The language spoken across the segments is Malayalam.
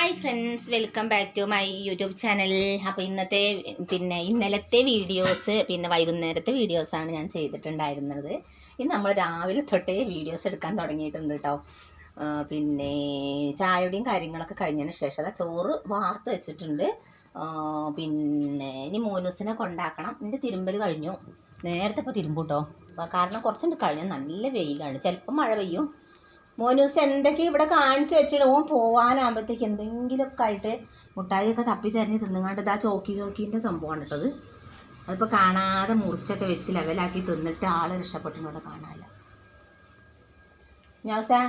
Hi friends, welcome back to my YouTube channel. അപ്പോൾ ഇന്നലത്തെ വീഡിയോസ് വൈകുന്നേരത്തെ വീഡിയോസാണ് ഞാൻ ചെയ്തിട്ടുണ്ടായിരുന്നത്. ഇന്ന് നമ്മൾ രാവിലെ തൊട്ടേ വീഡിയോസ് എടുക്കാൻ തുടങ്ങിയിട്ടുണ്ട് കേട്ടോ. ചായയുടെയും കാര്യങ്ങളൊക്കെ കഴിഞ്ഞതിന് ശേഷം അതാ ചോറ് വാർത്ത് വെച്ചിട്ടുണ്ട്. ഇനി മോനൂസിനെ കൊണ്ടാക്കണം. എൻ്റെ തിരുമ്പൽ കഴിഞ്ഞു. നേരത്തെ ഇപ്പോൾ തിരുമ്പും കേട്ടോ, കാരണം കുറച്ചുണ്ട് കഴിഞ്ഞാൽ നല്ല വെയിലാണ്, ചിലപ്പോൾ മഴ പെയ്യും. മോനൂസ് എന്തൊക്കെ ഇവിടെ കാണിച്ചു വെച്ചിട്ട് ഓൻ പോവാനാകുമ്പോഴത്തേക്ക് എന്തെങ്കിലുമൊക്കെ ആയിട്ട് മുട്ടായിയൊക്കെ തപ്പി തിരഞ്ഞ് തിന്നുങ്ങാണ്ട് ഇതാ ചോക്കീൻ്റെ സംഭവമാണ് കേട്ടത്. അതിപ്പോൾ കാണാതെ മുറിച്ചൊക്കെ വെച്ച് ലെവലാക്കി തിന്നിട്ട് ആൾ രക്ഷപ്പെട്ടിനോടെ കാണാമല്ല. ഞാസാ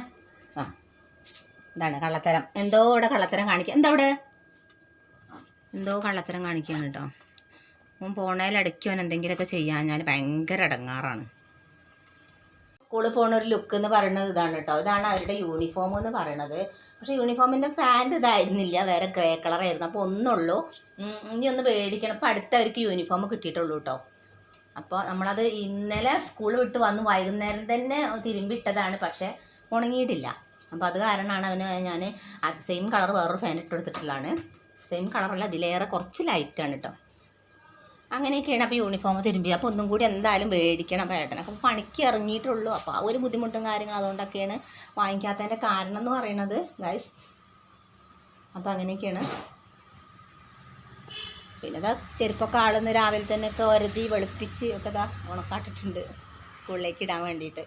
ഇതാണ് കള്ളത്തരം. എന്തോ ഇവിടെ കള്ളത്തരം കാണിക്കുക. എന്താ ഇവിടെ എന്തോ കള്ളത്തരം കാണിക്കുകയാണ് കേട്ടോ. ഓൻ പോണേലിടയ്ക്ക് ഓൻ എന്തെങ്കിലുമൊക്കെ ചെയ്യാൻ ഞാൻ ഭയങ്കര ഇടങ്ങാറാണ്. സ്കൂളിൽ പോകുന്ന ഒരു ലുക്ക് എന്ന് പറയുന്നത് ഇതാണ് കേട്ടോ. ഇതാണ് അവരുടെ യൂണിഫോം എന്ന് പറയുന്നത്. പക്ഷേ യൂണിഫോമിൻ്റെ പാൻറ് ഇതായിരുന്നില്ല, വേറെ ഗ്രേ കളറായിരുന്നു. അപ്പോൾ ഒന്നുള്ളൂ, ഇനി ഒന്ന് മേടിക്കണം. അപ്പോൾ അടുത്തവർക്ക് യൂണിഫോം കിട്ടിയിട്ടുള്ളൂ കേട്ടോ. അപ്പോൾ നമ്മളത് ഇന്നലെ സ്കൂൾ വിട്ട് വന്ന് വൈകുന്നേരം തന്നെ തിരുമ്പിട്ടതാണ്, പക്ഷേ ഉണങ്ങിയിട്ടില്ല. അപ്പോൾ അത് കാരണമാണ് അവന് ഞാൻ സെയിം കളർ വേറൊരു ഫാൻ ഇട്ട് കൊടുത്തിട്ടുള്ളതാണ്. സെയിം കളറല്ല, അതിലേറെ കുറച്ച് ലൈറ്റാണ് കേട്ടോ. അങ്ങനെയൊക്കെയാണ്. അപ്പോൾ യൂണിഫോം തിരുമ്പി അപ്പോൾ ഒന്നും കൂടി എന്തായാലും മേടിക്കണം ഏട്ടനെ. അപ്പോൾ പണിക്ക് ഇറങ്ങിയിട്ടുള്ളൂ. അപ്പോൾ ആ ഒരു ബുദ്ധിമുട്ടും കാര്യങ്ങളും അതുകൊണ്ടൊക്കെയാണ് വാങ്ങിക്കാത്തതിൻ്റെ കാരണം എന്ന് പറയുന്നത് ഗൈസ്. അപ്പോൾ അങ്ങനെയൊക്കെയാണ്. പിന്നെ ഇതാ ചെരുപ്പൊക്കെ ആളുന്ന് രാവിലെ തന്നെ ഒക്കെ ഒരുതി വെളുപ്പിച്ച് ഒക്കെ ഇതാ ഉണക്കാട്ടിട്ടുണ്ട് സ്കൂളിലേക്ക് ഇടാൻ വേണ്ടിയിട്ട്.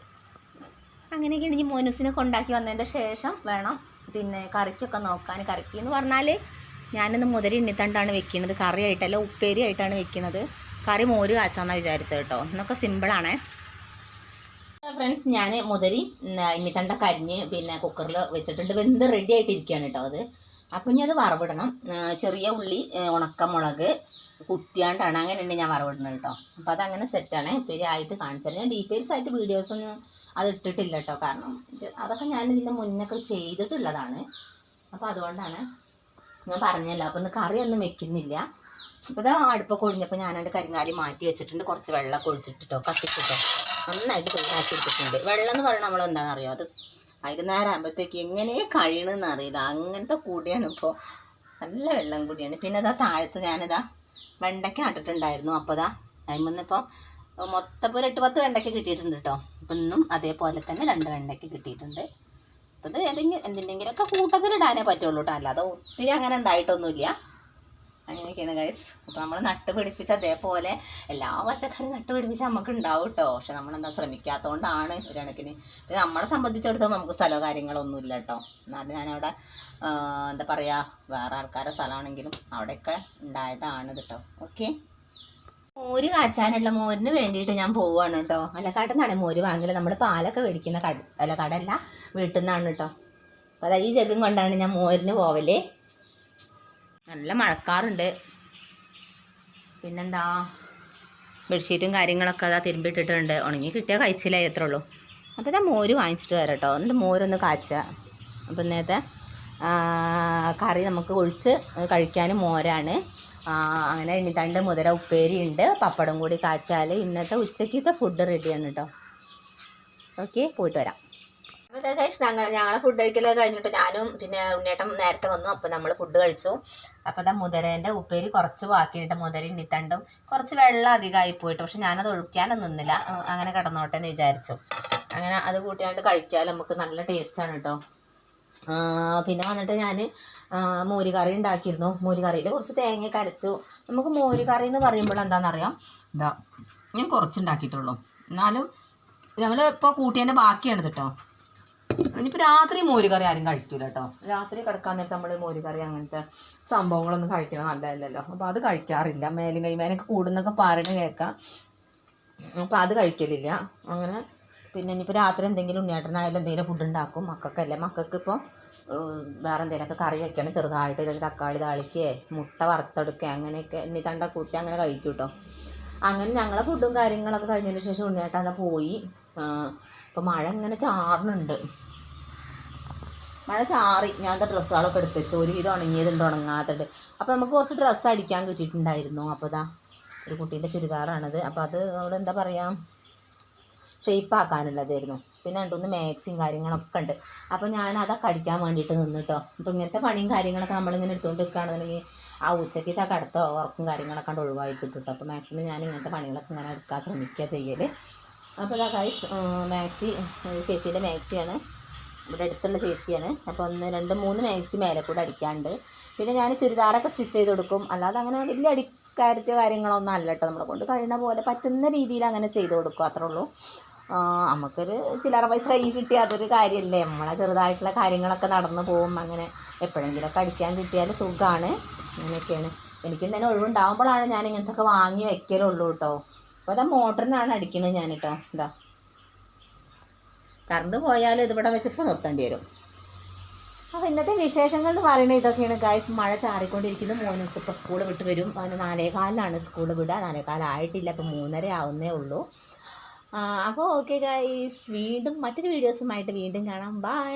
അങ്ങനെയൊക്കെയാണ്. ഇനി മോനൂസിനെ കൊണ്ടാക്കി വന്നതിൻ്റെ ശേഷം വേണം കറിക്കൊക്കെ നോക്കാൻ. കറിക്ക് എന്ന് പറഞ്ഞാൽ ഞാനിന്ന് മുതിര ഇണ്ണിത്തണ്ടാണ് വെക്കുന്നത്, കറിയായിട്ടല്ല ഉപ്പേരി ആയിട്ടാണ് വെക്കുന്നത്. കറി മോര് കാച്ചാന്നാണ് വിചാരിച്ചത് കേട്ടോ. എന്നൊക്കെ സിമ്പിളാണേ ഫ്രണ്ട്സ്. ഞാൻ മുതിരി ഇണ്ണിത്തണ്ടൊക്കെ അരിഞ്ഞ് കുക്കറിൽ വെച്ചിട്ടുണ്ട്, വെന്ത് റെഡി ആയിട്ടിരിക്കുകയാണ് കേട്ടോ അത്. അപ്പോൾ ഇനി അത് വറവിടണം. ചെറിയ ഉള്ളി, ഉണക്കമുളക് കുത്തിയാണ്ടാണ് അങ്ങനെയുണ്ട് ഞാൻ വറവിടുന്നത് കേട്ടോ. അപ്പോൾ അതങ്ങനെ സെറ്റാണ്. ഉപ്പേരി ആയിട്ട് കാണിച്ചാൽ ഞാൻ ഡീറ്റെയിൽസ് ആയിട്ട് വീഡിയോസൊന്നും അത് ഇട്ടിട്ടില്ല കേട്ടോ, കാരണം അതൊക്കെ ഞാൻ ഇതിൻ്റെ മുന്നൊക്കെ ചെയ്തിട്ടുള്ളതാണ്. അപ്പോൾ അതുകൊണ്ടാണ് ഞാൻ പറഞ്ഞല്ലോ. അപ്പോൾ ഇന്ന് കറിയൊന്നും വെക്കുന്നില്ല. അപ്പോൾ ഇതാ അടുപ്പൊക്കെ ഒഴിഞ്ഞപ്പോൾ ഞാനത് കരിങ്ങാലി മാറ്റി വെച്ചിട്ടുണ്ട്. കുറച്ച് വെള്ളമൊക്കെ ഒഴിച്ചിട്ടോ കത്തിച്ചിട്ടോ നന്നായിട്ട് ക്ലീനാക്കി എടുത്തിട്ടുണ്ട്. വെള്ളം എന്ന് പറയുന്നത് നമ്മൾ എന്താണെന്നറിയോ, അത് വൈകുന്നേരം ആകുമ്പോഴത്തേക്ക് എങ്ങനെ കഴിയണമെന്ന് അറിയില്ല, അങ്ങനത്തെ കൂടിയാണ് ഇപ്പോൾ. നല്ല വെള്ളം കൂടിയാണ്. പിന്നെ അതാ താഴത്ത് ഞാനിതാ വെണ്ടയ്ക്ക നട്ടിട്ടുണ്ടായിരുന്നു. അപ്പോൾ അതാ അതിൽ മൊത്തം ഒരു 8-10 വെണ്ടയ്ക്ക കിട്ടിയിട്ടുണ്ട് കേട്ടോ. അപ്പം ഇന്നും അതേപോലെ തന്നെ 2 വെണ്ടയ്ക്ക കിട്ടിയിട്ടുണ്ട്. അപ്പോൾ ഇത് എന്തിൻ്റെങ്കിലൊക്കെ കൂട്ടത്തിലിടാനേ പറ്റുള്ളൂ കേട്ടോ, അല്ലാതെ ഒത്തിരി അങ്ങനെ ഉണ്ടായിട്ടൊന്നുമില്ല. അങ്ങനെയൊക്കെയാണ് ഗൈസ്. അപ്പോൾ നമ്മൾ നട്ട് പിടിപ്പിച്ച് അതേപോലെ എല്ലാ പച്ചക്കറിയും നട്ട് പിടിപ്പിച്ച് നമുക്ക് ഉണ്ടാവും കേട്ടോ. പക്ഷെ നമ്മളെന്താ ശ്രമിക്കാത്തതുകൊണ്ടാണ് ഒരു കണക്കിന്. പിന്നെ നമ്മളെ സംബന്ധിച്ചിടത്തോളം നമുക്ക് സ്ഥലമോ കാര്യങ്ങളൊന്നുമില്ല കേട്ടോ. എന്നാലും ഞാനവിടെ എന്താ പറയുക, വേറെ ആൾക്കാരുടെ സ്ഥലമാണെങ്കിലും അവിടെയൊക്കെ ഉണ്ടായതാണ് കേട്ടോ. ഓക്കെ, മോര് കാച്ചാനുള്ള മോരിന് വേണ്ടിയിട്ട് ഞാൻ പോവുകയാണ് കേട്ടോ. അല്ല കടന്നാണ് മോര് വാങ്ങല്. നമ്മൾ പാലൊക്കെ മേടിക്കുന്ന കടയല്ല, വീട്ടിൽ നിന്നാണ് കേട്ടോ. അപ്പോൾ അതാ ഈ ജഗും കൊണ്ടാണ് ഞാൻ മോരിന് പോവല്. നല്ല മഴക്കാറുണ്ട്. പിന്നെന്താ ബെഡ്ഷീറ്റും കാര്യങ്ങളൊക്കെ അതാ തിരുമ്പിട്ടിട്ടുണ്ട്. ഉണങ്ങി കിട്ടിയാൽ കഴിച്ചില്ല എത്ര ഉള്ളൂ. അപ്പോൾ ഇതാ മോര് വാങ്ങിച്ചിട്ട് തരാം കേട്ടോ. എന്നിട്ട് മോരൊന്ന് കാച്ചുക. അപ്പോൾ ഇന്നത്തെ കറി നമുക്ക് ഒഴിച്ച് കഴിക്കാനും മോരാണ്. അങ്ങനെ ഇണ്ണിത്തണ്ട് മുതിര ഉപ്പേരി ഉണ്ട്, പപ്പടം കൂടി കാച്ചാൽ ഇന്നത്തെ ഉച്ചക്കത്തെ ഫുഡ് റെഡിയാണ് കേട്ടോ. ഓക്കെ, പോയിട്ട് വരാം. അപ്പോൾ ഇതാ ഗൈസ്, ഞങ്ങളെ ഫുഡ് കഴിക്കലൊക്കെ കഴിഞ്ഞിട്ട് ഞാനും ഉണ്ണിയേട്ടൻ നേരത്തെ വന്നു. അപ്പോൾ നമ്മൾ ഫുഡ് കഴിച്ചു. അപ്പോൾ ഇതാ മുതിരേൻ്റെ ഉപ്പേരി കുറച്ച് ബാക്കിയിട്ട്, മുതിര ഇണ്ണിത്തണ്ടും കുറച്ച് വെള്ളം അധികമായി പോയിട്ട്, പക്ഷെ ഞാനത് ഒഴിക്കാനൊന്നും നിന്നില്ല, അങ്ങനെ കിടന്നോട്ടെ എന്ന് വിചാരിച്ചു. അങ്ങനെ അത് കൂട്ടിയാണ്ട് കഴിച്ചാൽ നമുക്ക് നല്ല ടേസ്റ്റാണ് കേട്ടോ. പിന്നെ വന്നിട്ട് ഞാൻ മോര് കറി ഉണ്ടാക്കിയിരുന്നു. മോര് കറിയിൽ കുറച്ച് തേങ്ങയൊക്കെ അരച്ചു. നമുക്ക് മോര് കറി എന്ന് പറയുമ്പോൾ എന്താണെന്നറിയാം, ഇതാ ഞാൻ കുറച്ചുണ്ടാക്കിയിട്ടുള്ളൂ, എന്നാലും ഞങ്ങൾ ഇപ്പോൾ കൂട്ടിയതിൻ്റെ ബാക്കിയാണ് കേട്ടോ. ഇനിയിപ്പോൾ രാത്രി മോര് കറി ആരും കഴിക്കില്ല കേട്ടോ. രാത്രി കിടക്കാൻ നേരത്ത് നമ്മൾ മോര് കറി അങ്ങനത്തെ സംഭവങ്ങളൊന്നും കഴിക്കണം നല്ലതല്ലല്ലോ. അപ്പോൾ അത് കഴിക്കാറില്ല. മേലും കൈമേനൊക്കെ കൂടുന്നൊക്കെ പറയണ കേൾക്കാം. അപ്പോൾ അത് കഴിക്കലില്ല അങ്ങനെ. പിന്നെ ഇനിയിപ്പോൾ രാത്രി എന്തെങ്കിലും ഉണ്ണിയേട്ടനായാലും എന്തെങ്കിലും ഫുഡ് ഉണ്ടാക്കും. മക്കൾക്കല്ലേ, മക്കൾക്ക് ഇപ്പോൾ വേറെ എന്തെങ്കിലുമൊക്കെ കറി വയ്ക്കണം ചെറുതായിട്ട്, ഒരു തക്കാളി താളിക്കുക, മുട്ട വറുത്തെടുക്കുക, അങ്ങനെയൊക്കെ ഇണ്ണിത്തണ്ട കൂട്ടി അങ്ങനെ കഴിക്കും കേട്ടോ. അങ്ങനെ ഞങ്ങളെ ഫുഡും കാര്യങ്ങളൊക്കെ കഴിഞ്ഞതിന് ശേഷം ഉണ്ണിയേട്ടൻ പോയി. ഇപ്പോൾ മഴ ഇങ്ങനെ ചാറുന്നുണ്ട്. മഴ ചാറി ഞാൻ ഡ്രസ്സുകളൊക്കെ എടുത്ത് വെച്ചു. ഒരുവിധം ഉണങ്ങിയതുണ്ട്, ഉണങ്ങാത്തത്. അപ്പോൾ നമുക്ക് കുറച്ച് ഡ്രസ്സ് അടിക്കാൻ കിട്ടിയിട്ടുണ്ടായിരുന്നു. അപ്പോൾ ഇതാ ഒരു കുട്ടീൻ്റെ ചുരിദാറാണത്. അപ്പോൾ അത് അവിടെ എന്താ പറയുക, ഷെയ്പ്പാക്കാനുള്ളതായിരുന്നു. പിന്നെ 2-3 മാക്സിയും കാര്യങ്ങളൊക്കെ ഉണ്ട്. അപ്പോൾ ഞാൻ അതൊക്കെ അടിക്കാൻ വേണ്ടിയിട്ട് നിന്നിട്ടോ. അപ്പോൾ ഇങ്ങനത്തെ പണിയും കാര്യങ്ങളൊക്കെ നമ്മളിങ്ങനെ എടുത്തുകൊണ്ട് നിൽക്കുകയാണെന്നുണ്ടെങ്കിൽ ആ ഉച്ചയ്ക്കത്തെ കടത്തോ ഉറക്കും കാര്യങ്ങളൊക്കെ കണ്ട് ഒഴിവാക്കി കിട്ടും. അപ്പോൾ മാക്സിമം ഞാൻ ഇങ്ങനത്തെ പണികളൊക്കെ ഇങ്ങനെ എടുക്കാൻ ശ്രമിക്കുക ചെയ്യൽ. അപ്പോൾ ഇതാ ഗൈസ് മാക്സി ചേച്ചീൻ്റെ മാക്സിയാണ്, ഇവിടെ അടുത്തുള്ള ചേച്ചിയാണ്. അപ്പോൾ 1, 2, 3 മാക്സി മേലെ കൂടെ അടിക്കാണ്ട്. പിന്നെ ഞാൻ ചുരിദാറൊക്കെ സ്റ്റിച്ച് ചെയ്ത് കൊടുക്കും. അല്ലാതെ അങ്ങനെ വലിയ അടിക്കാരത്തെ കാര്യങ്ങളൊന്നും അല്ല കേട്ടോ. നമ്മളെ കൊണ്ട് കഴിയുന്ന പോലെ പറ്റുന്ന രീതിയിൽ അങ്ങനെ ചെയ്ത് കൊടുക്കും, അത്രേ ഉള്ളൂ. നമുക്കൊരു ചില്ലറ പൈസ കൈ കിട്ടിയാൽ അതൊരു കാര്യമല്ലേ. നമ്മളെ ചെറുതായിട്ടുള്ള കാര്യങ്ങളൊക്കെ നടന്നു പോകും. അങ്ങനെ എപ്പോഴെങ്കിലുമൊക്കെ അടിക്കാൻ കിട്ടിയാൽ സുഖമാണ്. അങ്ങനെയൊക്കെയാണ്. എനിക്കും തന്നെ ഒഴിവുണ്ടാകുമ്പോഴാണ് ഞാൻ ഇങ്ങനത്തെ ഒക്കെ വാങ്ങി വെക്കലുള്ളൂ കേട്ടോ. അപ്പോൾ അതാ മോട്ടറിനാണ് അടിക്കണത് ഞാൻ കേട്ടോ. ഇതാ കറണ്ട് പോയാൽ ഇതിവിടെ വെച്ചിപ്പോൾ നിർത്തേണ്ടി വരും. അപ്പോൾ ഇന്നത്തെ വിശേഷങ്ങൾ എന്ന് പറയുന്നത് ഇതൊക്കെയാണ് ഗൈസ്. മഴ ചാറിക്കൊണ്ടിരിക്കുന്നു. മോനൂസ് ഇപ്പോൾ സ്കൂൾ വിട്ട് വരും. അവന് 4:15 സ്കൂൾ വിടുക. 4:15 ആയിട്ടില്ല, അപ്പോൾ 3:30 ആവുന്നേ ഉള്ളൂ. അപ്പോൾ ഓക്കെ ഗൈസ്, വീണ്ടും മറ്റൊരു വീഡിയോസുമായിട്ട് വീണ്ടും കാണാം. ബൈ.